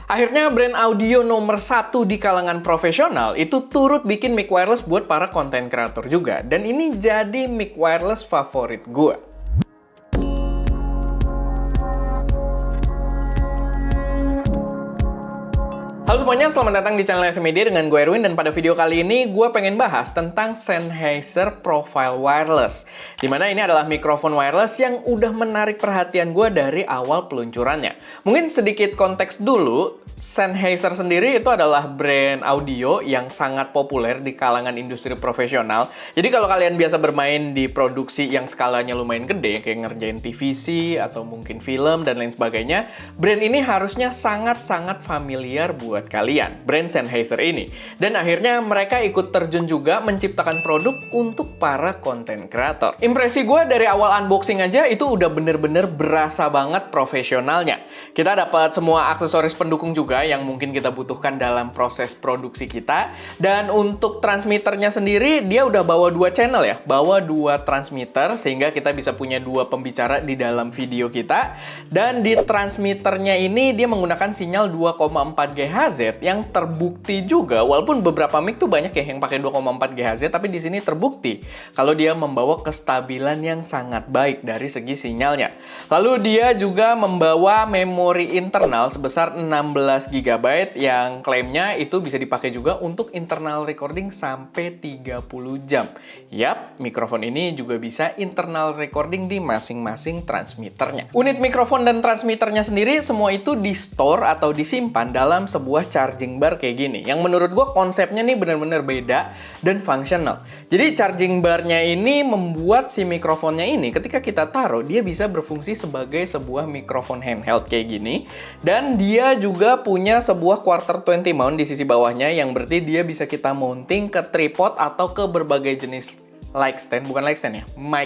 Akhirnya brand audio nomor 1 di kalangan profesional itu turut bikin mic wireless buat para konten kreator juga. Dan ini jadi mic wireless favorit gue. Halo semuanya, selamat datang di channel SM Media dengan gue Erwin, dan pada video kali ini gue pengen bahas tentang Sennheiser Profile Wireless, dimana ini adalah mikrofon wireless yang udah menarik perhatian gue dari awal peluncurannya. Mungkin sedikit konteks dulu, Sennheiser sendiri itu adalah brand audio yang sangat populer di kalangan industri profesional. Jadi kalau kalian biasa bermain di produksi yang skalanya lumayan gede, kayak ngerjain TVC atau mungkin film dan lain sebagainya, brand ini harusnya sangat-sangat familiar buat kalian, brand Sennheiser ini. Dan akhirnya mereka ikut terjun juga menciptakan produk untuk para konten kreator. Impresi gue dari awal unboxing aja itu udah bener-bener berasa banget profesionalnya. Kita dapat semua aksesoris pendukung juga yang mungkin kita butuhkan dalam proses produksi kita. Dan untuk transmitternya sendiri, dia udah bawa 2 channel ya, bawa 2 transmitter sehingga kita bisa punya 2 pembicara di dalam video kita. Dan di transmitternya ini dia menggunakan sinyal 2,4 GHz yang terbukti juga, walaupun beberapa mic tuh banyak ya yang pakai 2,4 GHz, tapi di sini terbukti kalau dia membawa kestabilan yang sangat baik dari segi sinyalnya. Lalu dia juga membawa memori internal sebesar 16 GB yang klaimnya itu bisa dipakai juga untuk internal recording sampai 30 jam. Yap, mikrofon ini juga bisa internal recording di masing-masing transmitternya. Unit mikrofon dan transmitternya sendiri semua itu di-store atau disimpan dalam sebuah charging bar kayak gini, yang menurut gue konsepnya nih bener-bener beda dan fungsional. Jadi charging barnya ini membuat si mikrofonnya ini ketika kita taruh, dia bisa berfungsi sebagai sebuah mikrofon handheld kayak gini. Dan dia juga punya sebuah quarter 20 mount di sisi bawahnya, yang berarti dia bisa kita mounting ke tripod atau ke berbagai jenis mic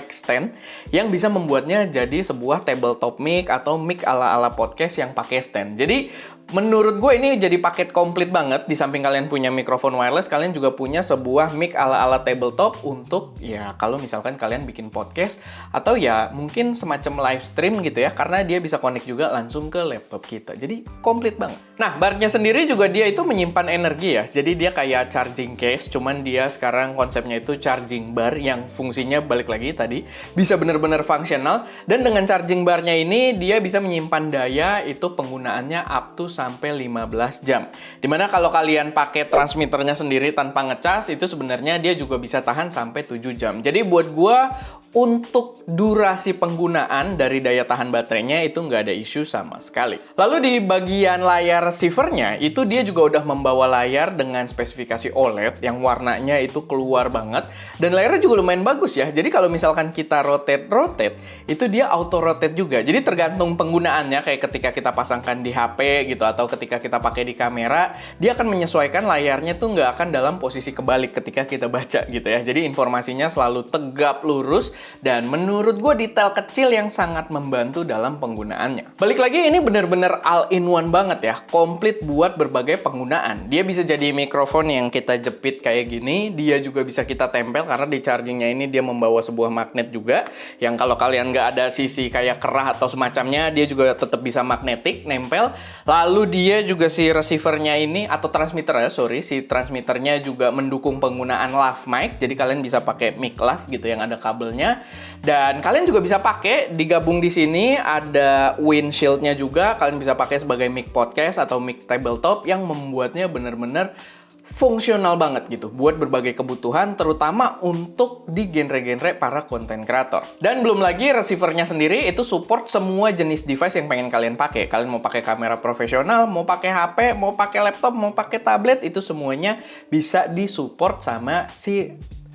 stand yang bisa membuatnya jadi sebuah tabletop mic atau mic ala-ala podcast yang pakai stand. Jadi menurut gue ini jadi paket komplit banget. Di samping kalian punya mikrofon wireless, kalian juga punya sebuah mic ala-ala tabletop untuk ya kalau misalkan kalian bikin podcast atau ya mungkin semacam live stream gitu ya, karena dia bisa connect juga langsung ke laptop kita. Jadi komplit banget. Nah, barnya sendiri juga dia itu menyimpan energi ya. Jadi dia kayak charging case, cuman dia sekarang konsepnya itu charging bar yang fungsinya balik lagi tadi bisa benar-benar fungsional. Dan dengan charging barnya ini dia bisa menyimpan daya itu penggunaannya up to sampai 15 jam. Dimana kalau kalian pakai transmitternya sendiri tanpa ngecas, itu sebenarnya dia juga bisa tahan sampai 7 jam. Jadi buat gua untuk durasi penggunaan dari daya tahan baterainya itu nggak ada isu sama sekali. Lalu di bagian layar receivernya itu dia juga udah membawa layar dengan spesifikasi OLED yang warnanya itu keluar banget, dan layarnya juga lumayan bagus ya. Jadi kalau misalkan kita rotate itu dia auto rotate juga. Jadi tergantung penggunaannya, kayak ketika kita pasangkan di HP gitu atau ketika kita pakai di kamera, dia akan menyesuaikan layarnya tuh nggak akan dalam posisi kebalik ketika kita baca gitu ya. Jadi informasinya selalu tegap lurus. Dan menurut gue detail kecil yang sangat membantu dalam penggunaannya. Balik lagi, ini bener-bener all-in-one banget ya, komplit buat berbagai penggunaan. Dia bisa jadi mikrofon yang kita jepit kayak gini, dia juga bisa kita tempel karena di chargingnya ini dia membawa sebuah magnet juga, yang kalau kalian nggak ada sisi kayak kerah atau semacamnya, dia juga tetap bisa magnetik, nempel. Lalu dia juga si receivernya ini, atau transmitternya, si transmitternya juga mendukung penggunaan lav mic, jadi kalian bisa pakai mic lav gitu yang ada kabelnya. Dan kalian juga bisa pakai digabung di sini ada windshield-nya juga, kalian bisa pakai sebagai mic podcast atau mic tabletop yang membuatnya bener-bener fungsional banget gitu buat berbagai kebutuhan, terutama untuk di genre-genre para konten kreator. Dan belum lagi receivernya sendiri itu support semua jenis device yang pengen kalian pakai. Kalian mau pakai kamera profesional, mau pakai HP, mau pakai laptop, mau pakai tablet, itu semuanya bisa disupport sama si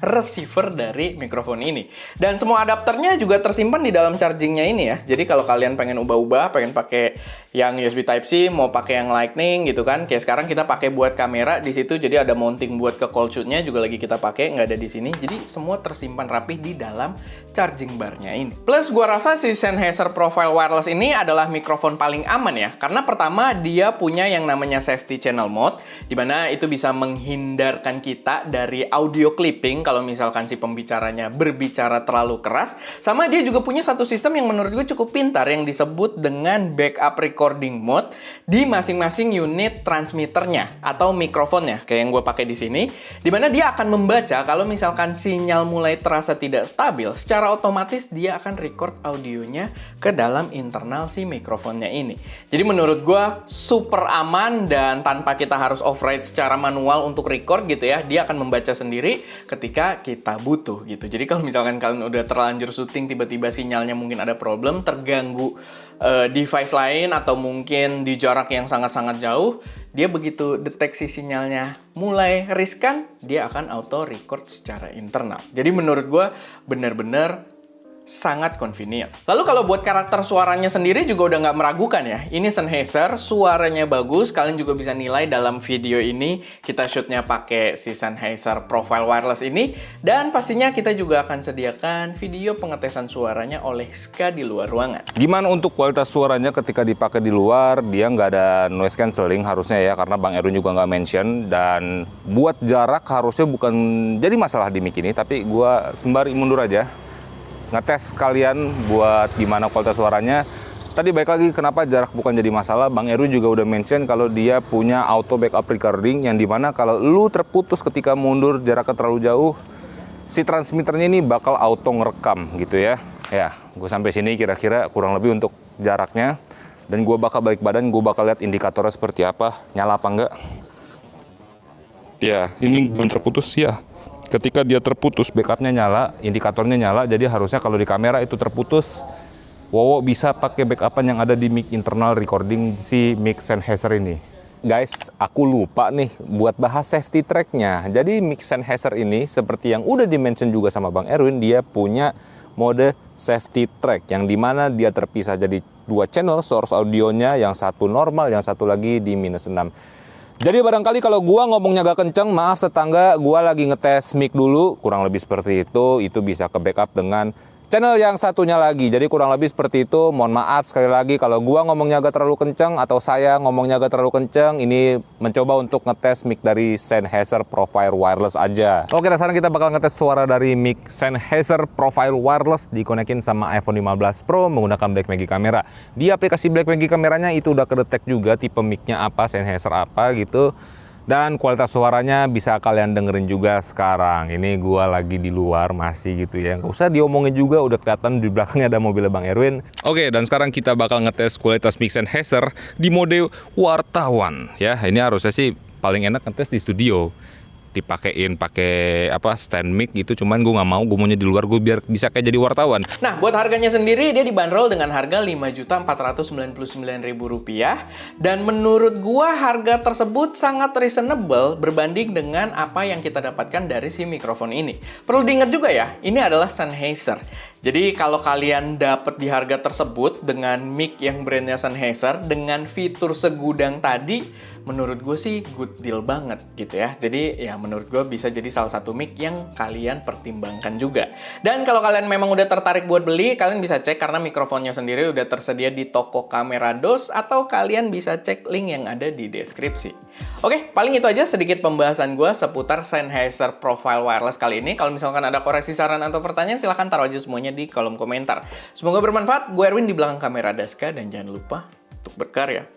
receiver dari mikrofon ini. Dan semua adapternya juga tersimpan di dalam chargingnya ini ya. Jadi kalau kalian pengen ubah-ubah, pengen pakai yang USB Type-C, mau pakai yang Lightning gitu kan. Kayak sekarang kita pakai buat kamera di situ, jadi ada mounting buat ke cold shoot-nya juga lagi kita pakai, nggak ada di sini. Jadi semua tersimpan rapih di dalam charging bar-nya ini. Plus gua rasa si Sennheiser Profile Wireless ini adalah mikrofon paling aman ya. Karena pertama dia punya yang namanya safety channel mode, dimana itu bisa menghindarkan kita dari audio clipping kalau misalkan si pembicaranya berbicara terlalu keras. Sama dia juga punya satu sistem yang menurut gue cukup pintar yang disebut dengan backup recording mode di masing-masing unit transmitternya atau mikrofonnya kayak yang gue pakai di sini, dimana dia akan membaca kalau misalkan sinyal mulai terasa tidak stabil, secara otomatis dia akan record audionya ke dalam internal si mikrofonnya ini. Jadi menurut gue super aman dan tanpa kita harus override secara manual untuk record gitu ya, dia akan membaca sendiri ketika kita butuh gitu. Jadi kalau misalkan kalian udah terlanjur syuting, tiba-tiba sinyalnya mungkin ada problem, terganggu device lain atau mungkin di jarak yang sangat-sangat jauh, dia begitu deteksi sinyalnya mulai riskan, dia akan auto record secara internal. Jadi menurut gue bener-bener sangat convenient. Lalu kalau buat karakter suaranya sendiri juga udah nggak meragukan ya. Ini Sennheiser, suaranya bagus. Kalian juga bisa nilai dalam video ini kita shootnya pakai si Sennheiser Profile Wireless ini. Dan pastinya kita juga akan sediakan video pengetesan suaranya oleh Ska di luar ruangan. Gimana untuk kualitas suaranya ketika dipakai di luar? Dia nggak ada noise cancelling harusnya ya, karena Bang Erwin juga nggak mention. Dan buat jarak harusnya bukan jadi masalah di mic ini, tapi gua sembari mundur aja ngetes kalian buat gimana kualitas suaranya. Tadi baik lagi kenapa jarak bukan jadi masalah. Bang Erwin juga udah mention kalau dia punya auto backup recording yang dimana kalau lu terputus ketika mundur jaraknya terlalu jauh, si transmitternya ini bakal auto ngerekam gitu ya. Ya, gue sampai sini kira-kira kurang lebih untuk jaraknya. Dan gue bakal balik badan, gue bakal lihat indikatornya seperti apa, nyala apa enggak. Ya, ini belum terputus ya. Ketika dia terputus, backupnya nyala, indikatornya nyala, jadi harusnya kalau di kamera itu terputus, Wowo bisa pakai backupan yang ada di mic internal recording si mic Sennheiser ini. Guys, aku lupa nih buat bahas safety tracknya. Jadi mic Sennheiser ini seperti yang udah di-mention juga sama Bang Erwin, dia punya mode safety track yang dimana dia terpisah jadi dua channel source audionya, yang satu normal, yang satu lagi di -6. Jadi barangkali kalau gua ngomongnya agak kenceng, maaf tetangga, gua lagi ngetes mic dulu, kurang lebih seperti itu bisa ke backup dengan channel yang satunya lagi. Jadi kurang lebih seperti itu, mohon maaf sekali lagi kalau gua ngomongnya agak terlalu kenceng atau saya ngomongnya agak terlalu kenceng, ini mencoba untuk ngetes mic dari Sennheiser Profile Wireless aja. Oke, nah sekarang kita bakal ngetes suara dari mic Sennheiser Profile Wireless dikonekin sama iPhone 15 Pro menggunakan Blackmagic Camera. Di aplikasi Blackmagic Kameranya itu udah kedetek juga tipe mic-nya apa, Sennheiser apa gitu. Dan kualitas suaranya bisa kalian dengerin juga sekarang. Ini gua lagi di luar masih gitu ya. Nggak usah diomongin juga, udah kelihatan di belakangnya ada mobil Bang Erwin. Oke, dan sekarang kita bakal ngetes kualitas mic Sennheiser di mode wartawan. Ya, ini harusnya sih paling enak ngetes di studio. Dipakein pakai stand mic gitu, cuman gue nggak mau, gue maunya di luar, gue biar bisa kayak jadi wartawan. Nah, buat harganya sendiri dia dibanderol dengan harga Rp5.499.000 dan menurut gua harga tersebut sangat reasonable berbanding dengan apa yang kita dapatkan dari si mikrofon ini. Perlu diingat juga ya, ini adalah Sennheiser. Jadi kalau kalian dapat di harga tersebut dengan mic yang brandnya Sennheiser dengan fitur segudang tadi, menurut gue sih good deal banget gitu ya. Jadi ya menurut gue bisa jadi salah satu mic yang kalian pertimbangkan juga. Dan kalau kalian memang udah tertarik buat beli, kalian bisa cek karena mikrofonnya sendiri udah tersedia di toko Kamera Dos atau kalian bisa cek link yang ada di deskripsi. Oke, paling itu aja sedikit pembahasan gue seputar Sennheiser Profile Wireless kali ini. Kalau misalkan ada koreksi, saran, atau pertanyaan, silahkan taruh aja semuanya di kolom komentar. Semoga bermanfaat. Gue Erwin di belakang kamera Daska dan jangan lupa untuk berkarya.